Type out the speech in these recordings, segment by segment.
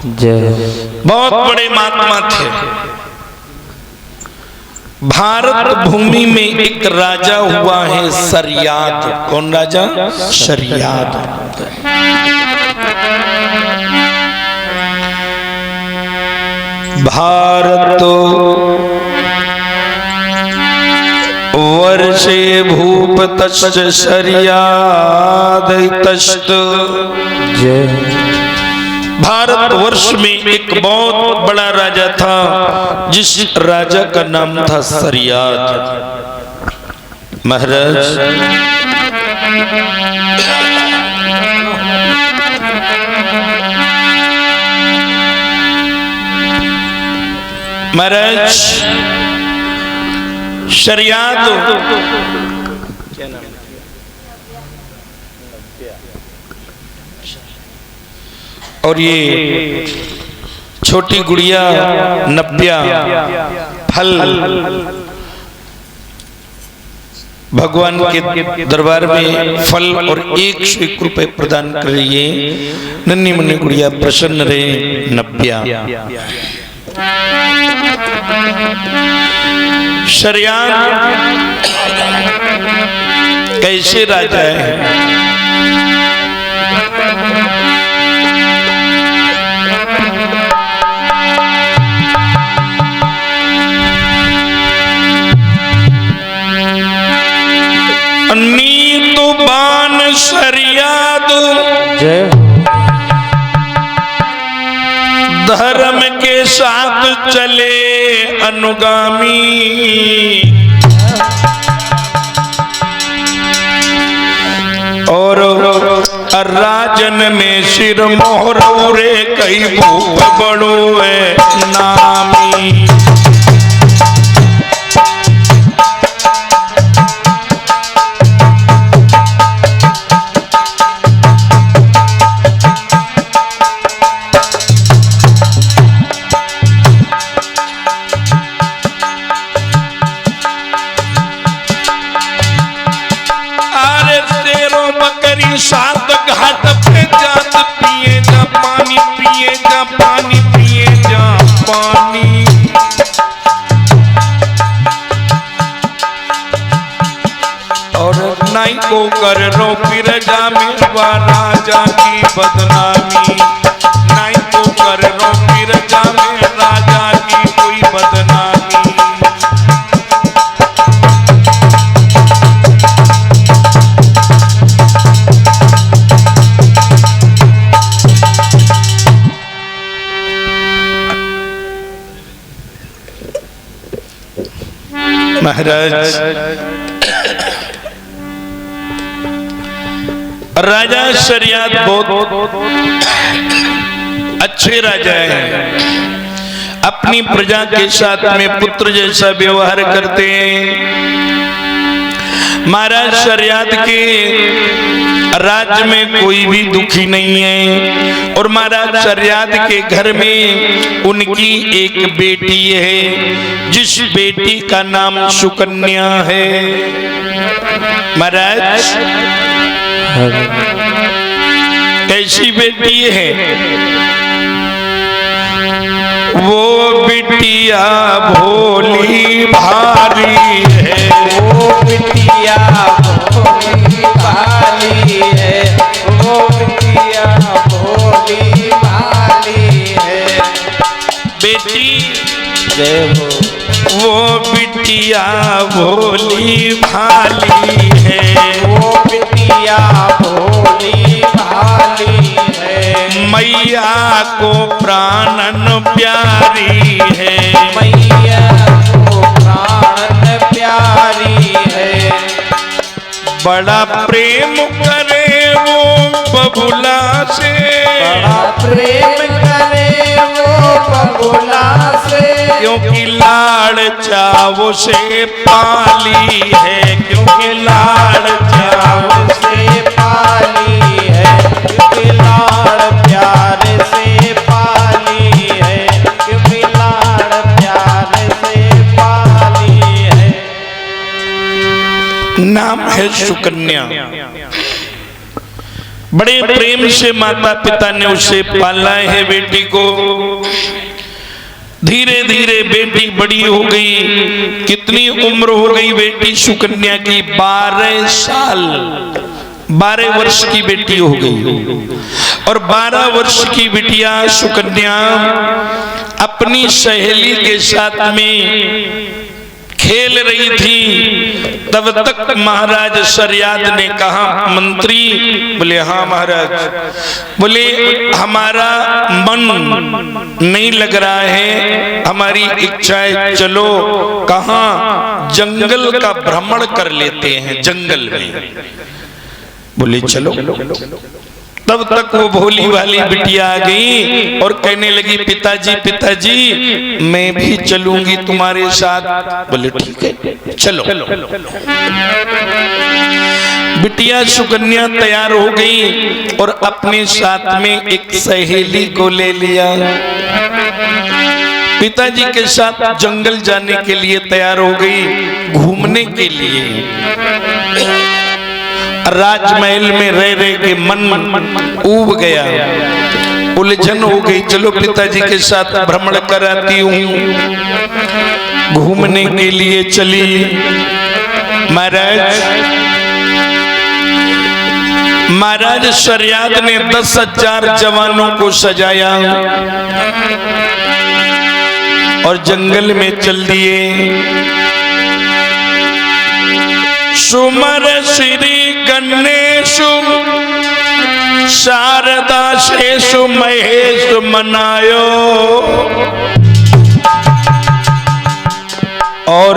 बहुत बड़े महात्मा थे। भारत भूमि में एक राजा हुआ है शरियाद। कौन राजा? शरियाद। भारत वर्षे भूपतश्च शरियादतश्च। भारत वर्ष में एक बहुत बड़ा राजा था, जिस राजा का नाम था शरियाद। महाराज शरियाद और ये छोटी गुड़िया नब्या फल भगवान के दरबार में फल और 101 रुपए प्रदान कर रही। नन्ही मुन्नी गुड़िया प्रसन्न रहे। नब्या शरियाद कैसे राजा है? नीत बान शरियाद धर्म के साथ चले अनुगामी। और राजन में सिर मोहर रे कई भूप बड़ो है नामी। सात घाट पे जात पिए जा पानी, पिए जा पानी, पिए जा पानी। और नाई को कर रो फिर जा मेवा राजा की बदनामी। नाई को कर रो फिर जा में राजा की कोई बदनामी। महाराज राजा शरियाद बहुत अच्छे राजा हैं। अपनी प्रजा के साथ में पुत्र जैसा व्यवहार करते हैं। महाराज शरियाद के राज्य में कोई भी दुखी नहीं है। और महाराज शरियाद के घर में उनकी एक बेटी है, जिस बेटी का नाम सुकन्या है। महाराज कैसी बेटी है? वो बिटिया भोली भारी है। वो बिटिया भोली भारी है। वो बिटिया भोली भारी है। बेटी जय हो। वो बिटिया भोली भाली है। वो बिटिया भोली भाली है। मैया को प्राणन प्यारी है। मैया को प्राणन प्यारी है। बड़ा प्रेम करे वो बबुला से। बड़ा प्रेम करे वो बबुला से। क्योंकि लाड़ चाव से पाली है। क्योंकि लाड़ चाव से पाली है। क्योंकि लाड़ प्यार से पाली है। क्योंकि लाड़ प्यार से पाली है। नाम है सुकन्या। बड़े प्रेम से माता पिता ने उसे पाला है बेटी को। धीरे धीरे बेटी बड़ी हो गई। कितनी उम्र हो गई बेटी सुकन्या की? 12 साल, 12 वर्ष की बेटी हो गई। और 12 वर्ष की बिटिया सुकन्या अपनी सहेली के साथ में खेल रही थी। तब तक महाराज शरियाद ने कहा, मंत्री? बोले हाँ महाराज। बोले हमारा मन नहीं लग रहा है, हमारी इच्छा है चलो कहाँ, जंगल का भ्रमण कर लेते हैं जंगल में। बोले चलो। तब तक वो भोली वाली बिटिया आ गई और कहने लगी, पिताजी पिताजी मैं भी चलूंगी तुम्हारे साथ। बोले ठीक है चलो। बिटिया सुकन्या तैयार हो गई और अपने साथ में एक सहेली को ले लिया। पिताजी के साथ जंगल जाने के लिए तैयार हो गई, घूमने के लिए। राजमहल में रह रह के मन ऊब गया, उलझन हो गई। चलो पिताजी के साथ भ्रमण कराती हूँ। घूमने के लिए चली। महाराज शरियाद ने 10,000 जवानों को सजाया और जंगल में चल दिए। सुमर श्री गणेशु शारदा शेषु महेश मनायो। और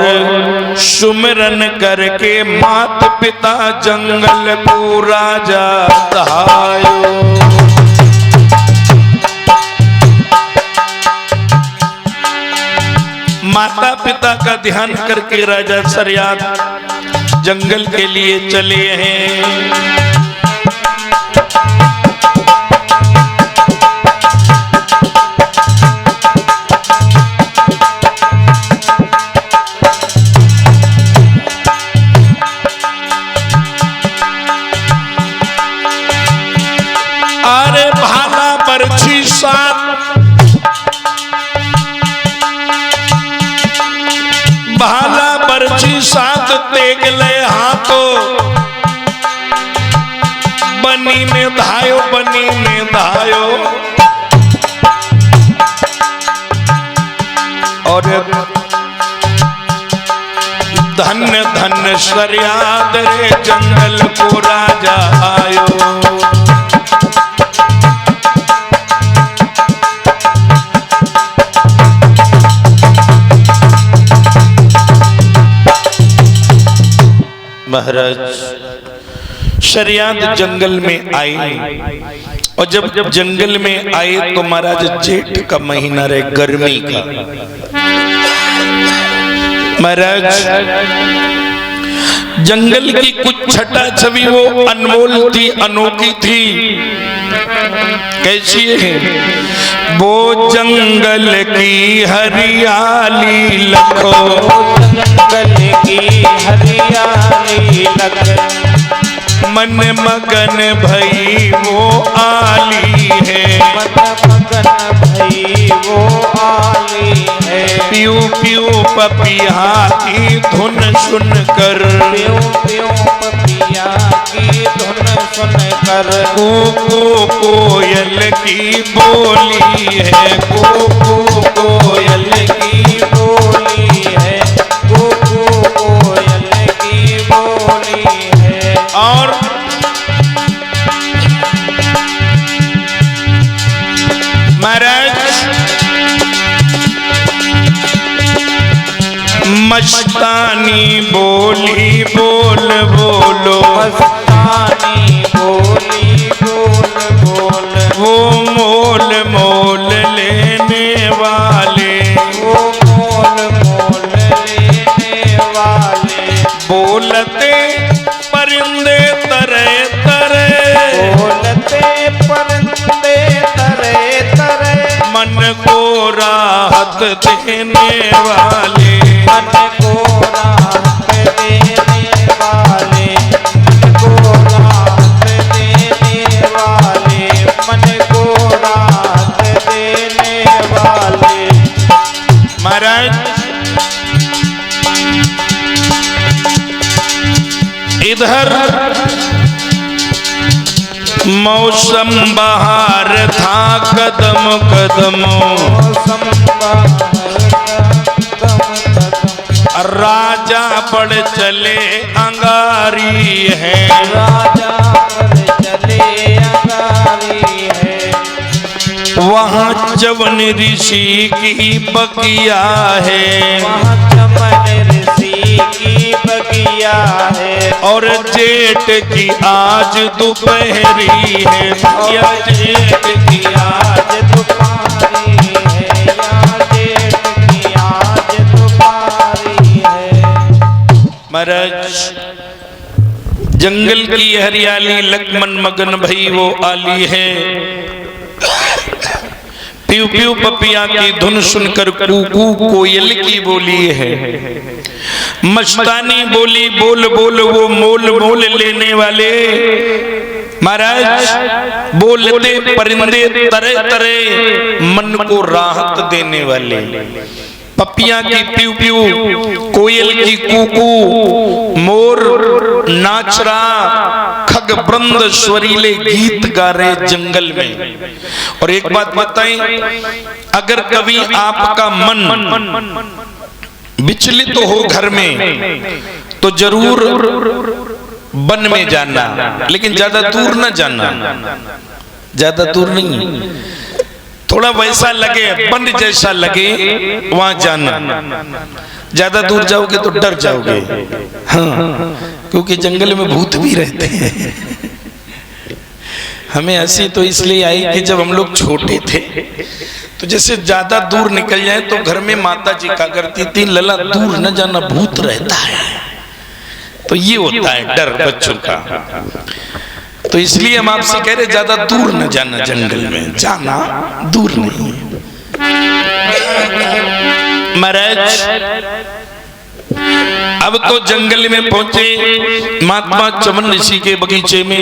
सुमिरन करके मात पिता जंगल को राजा कहायो। माता पिता का ध्यान करके राजा शरियाद जंगल के लिए चले हैं। अरे भाला बरछी साथ, भाला बरछी साथ तेग ले हाथों। बनी में धायो, बनी में धायो। और धन्य धन्य शरियाद रे जंगल को राजा आयो। महाराज शरियाद जंगल में आए और जब जंगल में आए तो महाराज जेठ का महीना रहे, गर्मी का। महाराज जंगल की कुछ छटा छवि वो अनमोल थी, अनोखी थी। कैसी है? वो जंगल की हरियाली लखो, जंगल की हरियाली लख। मन मगन भई वो आली है, मन मगन भई वो आली है। प्यू प्यू पपिया की धुन सुनकर, प्यू प्यू पपिया की धुन सुनकर। को कोयल की बोली है, को कोयल की बोली है, को कोयल की बोली है। और महाराज मस्तानी बोली बोल बोलो, मस्तानी बोली बोल बोल। वो मोल मोल लेने वाले, वो मोल मोल लेने वाले। बोलते परिंदे तरे तरे, बोलते परिंदे तरे तरे। मन को राहत देने वाले, मन को राहत देने वाले, मन को राहत देने इधर मौसम बहार था, कदम कदम राजा बढ़ चले अंगारी है, राजा बढ़ चले अंगारी है। वहाँ चवन ऋषि की बगिया है, वहाँ चमन ऋषि की बगिया है। और जेठ की आज दोपहरी है, या जेठ की आज दोपहरी है, या जेठ की आज दोपहरी है। महाराज जंगल की हरियाली लक्ष्मण मगन भई वो आली है। प्यू प्यू पपिया की धुन सुनकर कूकू कोयल की बोली है। मस्तानी बोली बोल बोल वो मोल मोल लेने वाले। महाराज बोलते परिंदे तरह तरह मन को राहत देने वाले। पपिया की प्यू प्यू, कोयल की कूकू, मोर नाच रहा, खग वृंद स्वरीले गीत गा रहे जंगल में। और एक बात बताएं, अगर कभी आपका मन विचलित तो हो घर में तो जरूर वन में जाना, लेकिन ज्यादा दूर न जाना, ज्यादा दूर नहीं, थोड़ा वैसा लगे वन जैसा लगे वहां जाना। ज्यादा दूर जाओगे तो डर जाओगे, हाँ, क्योंकि जंगल में भूत भी रहते हैं। हमें हंसी तो इसलिए आई कि जब हम लोग छोटे थे तो जैसे ज्यादा दूर निकल जाए तो घर में माता जी क्या करती थी, लला दूर न जाना भूत रहता है। तो ये होता है डर बच्चों का। तो इसलिए हम आपसे कह रहे ज्यादा दूर न जाना, जंगल में जाना दूर नहीं। महाराज अब तो जंगल में पहुंचे, महात्मा चमन ऋषि के बगीचे में।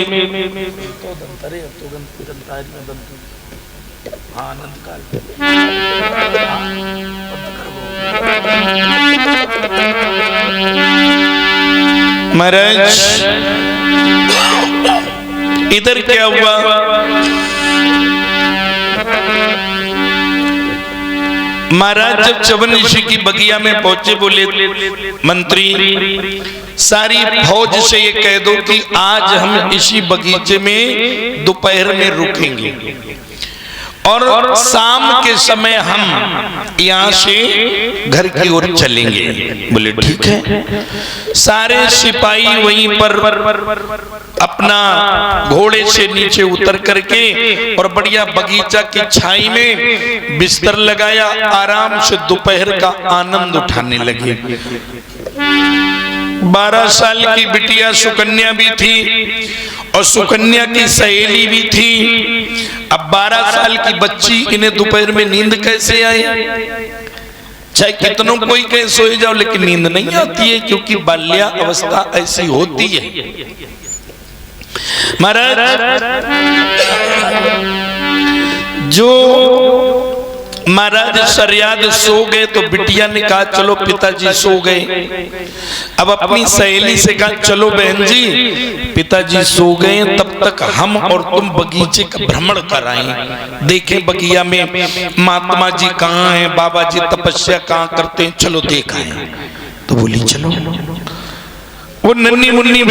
महाराज इधर क्या हुआ, महाराज जब चवन ऋषि की बगिया में पहुंचे बोले, मंत्री सारी फौज से ये कह दो कि आज हम इसी बगीचे में दोपहर में रुकेंगे और शाम के समय हम यहाँ से घर की ओर चलेंगे। बोले ठीक है। सारे सिपाही वहीं पर अपना घोड़े से नीचे उतर करके और बढ़िया बगीचा की छाई में बिस्तर लगाया, आराम से दोपहर का आनंद उठाने लगे। 12 साल की बिटिया सुकन्या भी थी और सुकन्या की सहेली भी थी। अब 12 साल की बच्ची, इन्हें दोपहर में नींद कैसे आए? चाहे कितनों कोई कहे सोए जाओ, लेकिन नींद नहीं आती है, क्योंकि बाल्या अवस्था ऐसी होती है। महाराज जो महाराज सरियाद सो गए तो बिटिया ने कहा चलो पिताजी सो गए। अब अपनी सहेली से कहा चलो बहन जी पिताजी सो गए, तब तक हम और तुम बगीचे का भ्रमण कराएं, देखें बगिया में महात्मा जी कहाँ हैं, बाबा जी तपस्या कहाँ करते हैं, चलो देख आए। तो बोली चलो। वो नन्ही मुन्नी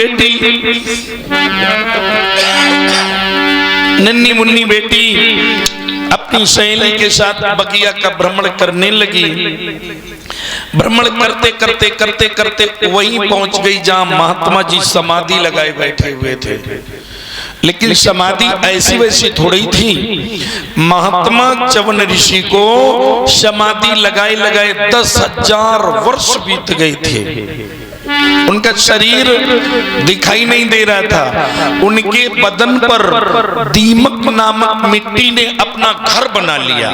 बेटी अपनी सहेली के साथ बगिया का भ्रमण करने लगी। भ्रमण करते करते करते करते वहीं पहुंच गई जहां महात्मा जी समाधि लगाए बैठे हुए थे। लेकिन समाधि ऐसी वैसी थोड़ी थी, महात्मा चवन ऋषि को समाधि लगाए लगाए 10,000 वर्ष बीत गए थे। उनका शरीर दिखाई नहीं दे रहा था, उनके बदन पर दीमक नामक मिट्टी ने अपना घर बना लिया,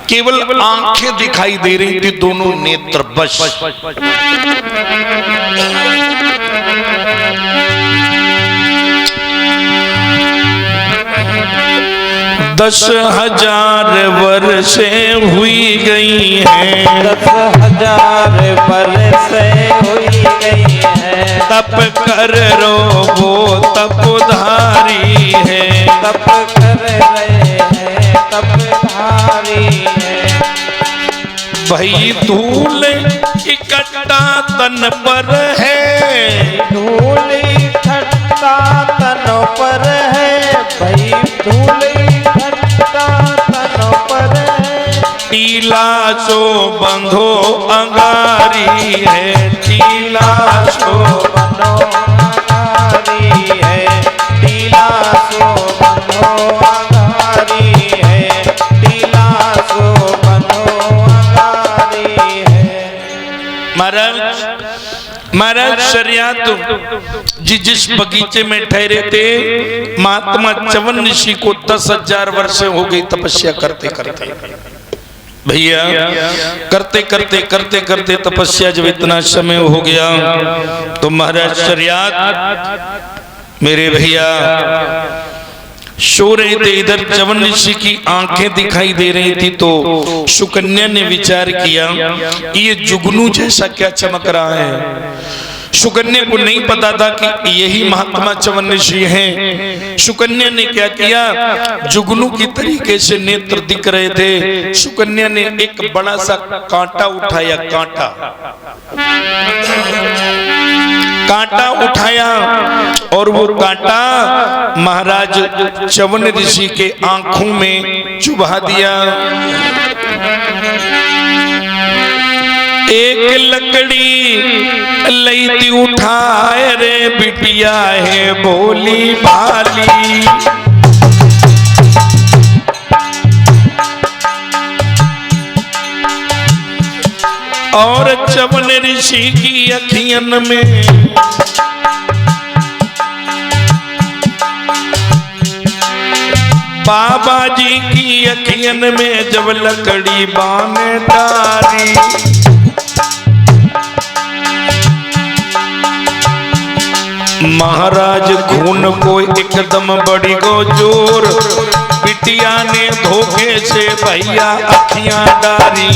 केवल आंखें दिखाई दे रही थी, दोनों नेत्र बस। 10,000 वर्षें हुई गई हैं, 10,000 वर्षें हुई गई हैं, तप कर रो वो तपधारी है। तप कर रहे हैं तपधारी है। भाई धूल इकट्ठा तन पर है। धूल इकट्ठा तन पर है। भाई धूल इकट्ठा तन पर है। टीला सो बंधो अंगारी है। टीला सो बनो अंगारी है। टीला सो बनो अंगारी है। टीला सो बनो अंगारी है। महाराज शरियात जी जिस बगीचे में ठहरे थे, महात्मा च्यवन ऋषि को 10,000 वर्ष हो गई तपस्या करते करते। भैया करते करते करते करते तपस्या जब इतना समय हो गया तो महाराज शरियात मेरे भैया सो रहे थे। इधर च्यवन ऋषि की आंखें दिखाई दे रही थी तो सुकन्या ने विचार किया ये जुगनू जैसा क्या चमक रहा है। सुकन्या को नहीं पता था कि यही महात्मा च्यवन ऋषि हैं। सुकन्या ने क्या किया, जुगनू की तरीके से नेत्र दिख रहे थे। सुकन्या ने एक बड़ा सा कांटा उठाया। कांटा उठाया और वो कांटा महाराज च्यवन ऋषि के आंखों में चुभा दिया। एक लकड़ी लईती उठाए रे बिटिया है बोली भाली। और च्यवन ऋषि की अखियन में बाबा जी की अखियन में जब लकड़ी बान डारी। महाराज खून को एकदम बड़ी गो जोर। बिटिया ने धोखे से भैया अखियां डारी।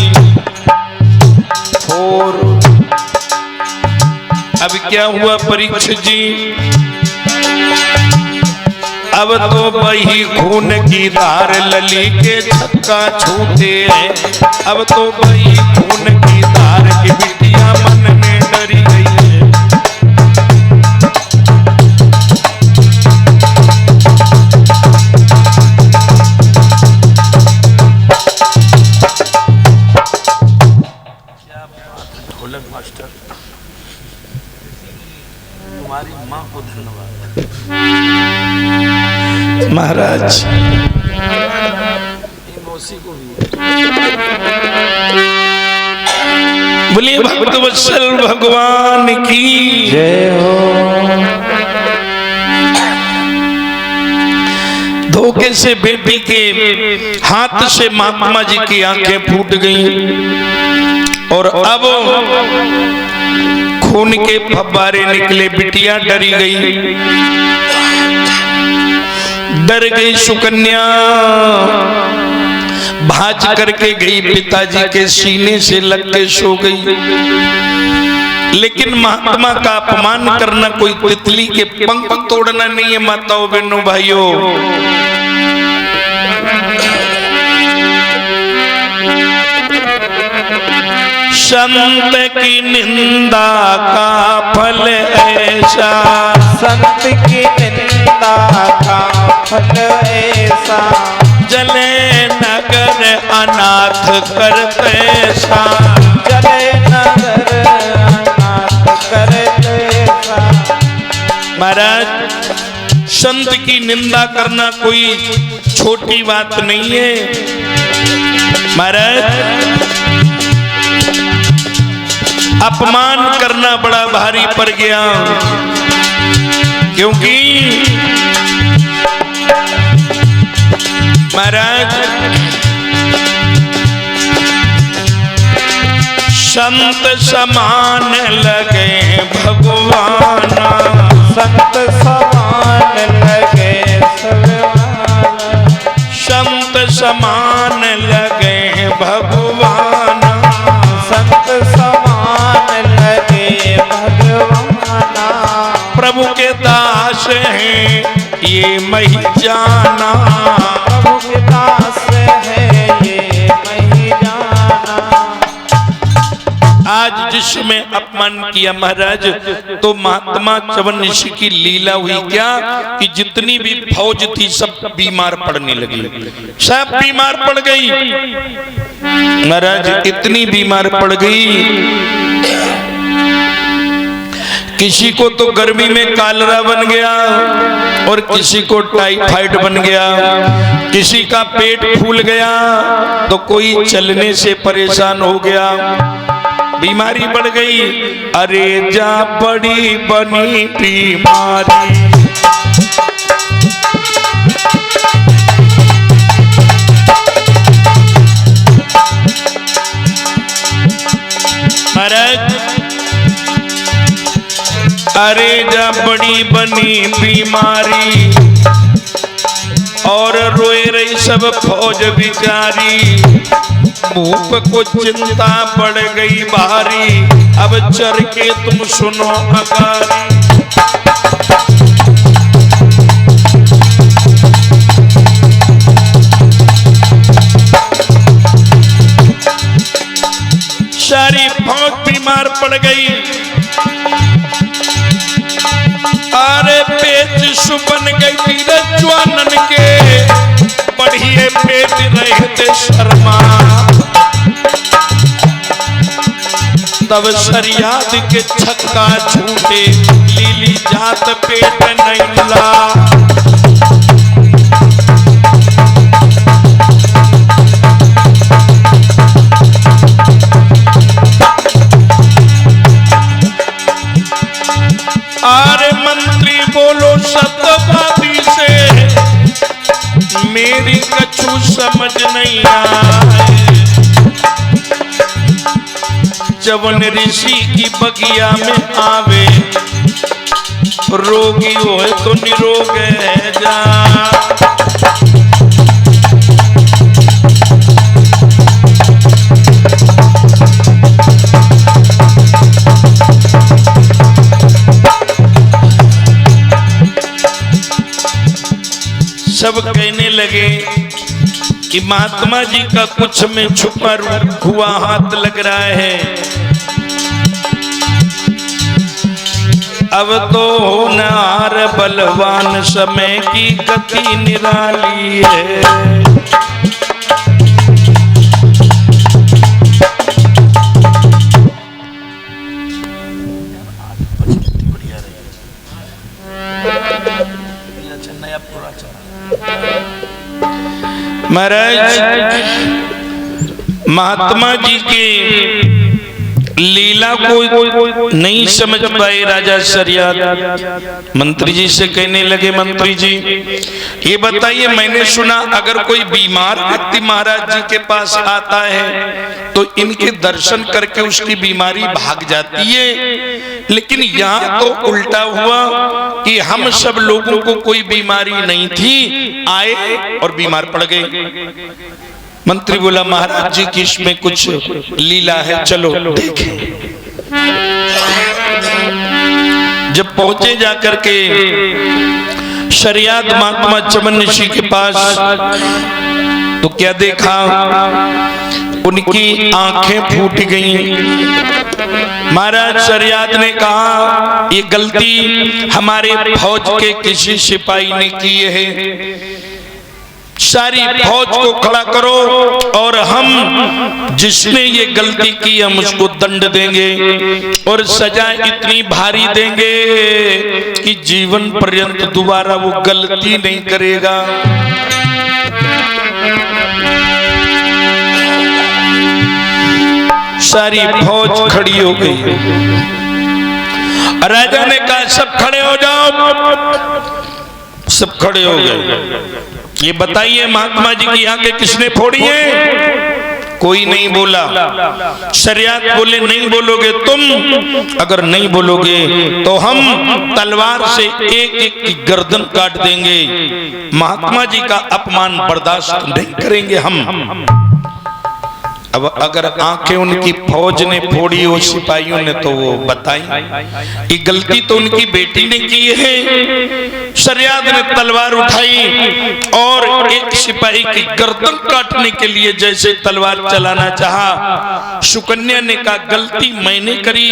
और अब क्या हुआ परीक्षित जी, अब तो वही खून की धार लली के छक्का छूते हैं। अब तो वही खून की धार की बिटिया मन में डरी गई है। मास्टर तुम्हारी माँ को धन्यवाद। महाराज मौसी को भी बोलिए भक्त वत्सल भगवान की जय हो। धोखे से बेटी के हाथ से महात्मा जी की आंखें फूट गईं और अब खून के फव्वारे निकले। बिटिया डरी गई, डर गई। सुकन्या भाज करके गई, पिताजी के सीने से लग के सो गई। लेकिन महात्मा का अपमान करना कोई तितली के पंख तोड़ना नहीं है। माताओं बहनों भाइयों, संत की निंदा का फल ऐसा। संत की निंदा का फल ऐसा। जले नगर अनाथ करते सा। जले नगर अनाथ करते सा। महाराज संत की निंदा करना कोई छोटी बात नहीं है। महाराज अपमान करना बड़ा भारी पड़ गया, क्योंकि महाराज संत समान लगे भगवान। संत समान लगे भगवान। संत समान लगे भगवान। संत समान लगे भगवान। प्रभु के दास हैं ये मैं जाना। प्रभु के दास है ये मैं जाना। आज जिसमें अपमान किया महाराज, तो महात्मा चवन ऋषि की लीला हुई क्या कि जितनी भी फौज थी सब बीमार पड़ने लगी, सब बीमार पड़ गई महाराज, इतनी बीमार पड़ गई। किसी को तो गर्मी में कालरा बन गया और किसी को टाइफाइड बन गया, किसी का पेट फूल गया तो कोई चलने से परेशान हो गया, बीमारी बढ़ गई। अरे जा बड़ी बनी बीमारी, अरे जा बड़ी बनी बीमारी और रोए रही सब फौज बिचारी, मुंह पे को चिंता बढ़ गई भारी, अब चर के तुम सुनो अगारी। सारी फौज बीमार पड़ गई। अरे पेट सुबन गई थी जवानन के, बढ़िए पेट रहे थे शर्मा, तब सरियाद के छक्का छूटे लीली जात पेट नहीं मिला। अरे मंत्री बोलो सत्यवादी से, मेरी कछु समझ नहीं आए। चवन ऋषि की बगिया में आवे, रोगी होए तो निरोग है जा। सब कहने लगे कि महात्मा जी का कुछ में छुपा हुआ हाथ लग रहा है। अब तो होनहार बलवान समय की गति निराली है। महाराज महात्मा जी के लीला को नहीं समझ पाए राजा सरियाद। मंत्री जी से कहने लगे, मंत्री जी ये बताइए, मैंने सुना अगर कोई बीमार व्यक्ति महाराज जी के पास आता है तो इनके दर्शन करके उसकी बीमारी भाग जाती है, लेकिन यहाँ तो उल्टा हुआ कि हम सब लोगों को कोई बीमारी नहीं थी, आए और बीमार पड़ गए। मंत्री बोला, महाराज जी की इसमें कुछ लीला है, चलो देखें। जब पहुंचे जाकर के शरियाद महात्मा चवन ऋषि के पास, तो क्या देखा, उनकी आंखें फूट गईं। महाराज शरियाद ने कहा, ये गलती हमारे फौज के किसी सिपाही ने की है, सारी फौज को खड़ा करो और हम जिसने ये गलती की हम उसको दंड देंगे और सजा इतनी भारी देंगे कि जीवन पर्यंत दोबारा वो गलती नहीं करेगा। सारी फौज खड़ी हो गई। राजा ने कहा, सब खड़े हो जाओ। सब खड़े हो गए। ये बताइए, महात्मा जी की आंखें किसने फोड़ी है? कोई नहीं बोला। शरियात बोले, नहीं बोलोगे तुम, अगर नहीं बोलोगे तो हम तलवार से एक एक की गर्दन काट देंगे। महात्मा जी का अपमान बर्दाश्त नहीं करेंगे हम। अब अगर आंखें उनकी फौज ने फोड़ी हो, सिपाहियों ने, तो वो बताई ये गलती तो उनकी बेटी ने की है। शरियात ने तलवार उठाई और एक सिपाही की गर्दन काटने के लिए जैसे तलवार चलाना चाहा, सुकन्या ने कहा गलती मैंने करी,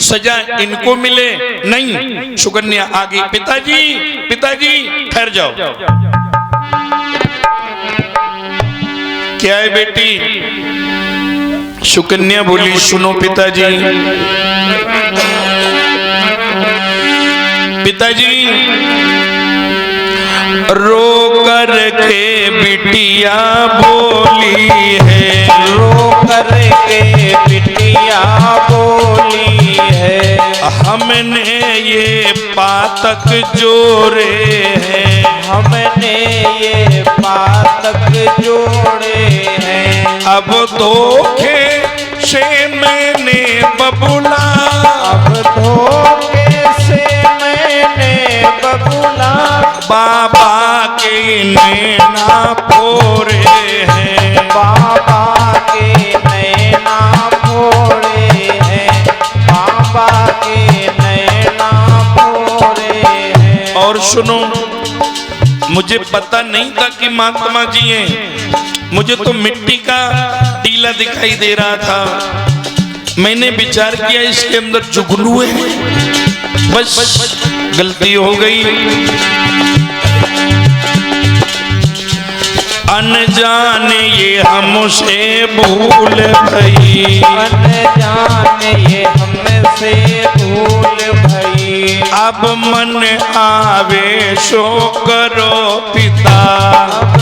सजा इनको मिले। नहीं, सुकन्या आगे, पिताजी पिताजी ठहर जाओ। क्या है बेटी? सुकन्या बोली सुनो पिताजी, पिताजी रो कर के बिटिया बोली है, रो कर के बिटिया बोली है, हमने ये पातक जोड़े हैं, हमने ये पातक जोड़े हैं, अब धोखे से मैंने बबुला, अब धोखे से मैंने बबुला, बाबा के नैना फोड़े हैं, बाबा के नैना फोड़े हैं, बाबा के नैना फोड़े हैं। और सुनो, मुझे पता नहीं था कि महात्मा जी हैं, मुझे तो मिट्टी का टीला दिखाई दे रहा था। मैंने विचार किया इसके अंदर जुगनू है, बस गलती हो गई। अनजाने ये हमसे भूल भई, अनजाने ये हमसे भूल भई, अब मन आवे सो करो पिता, अब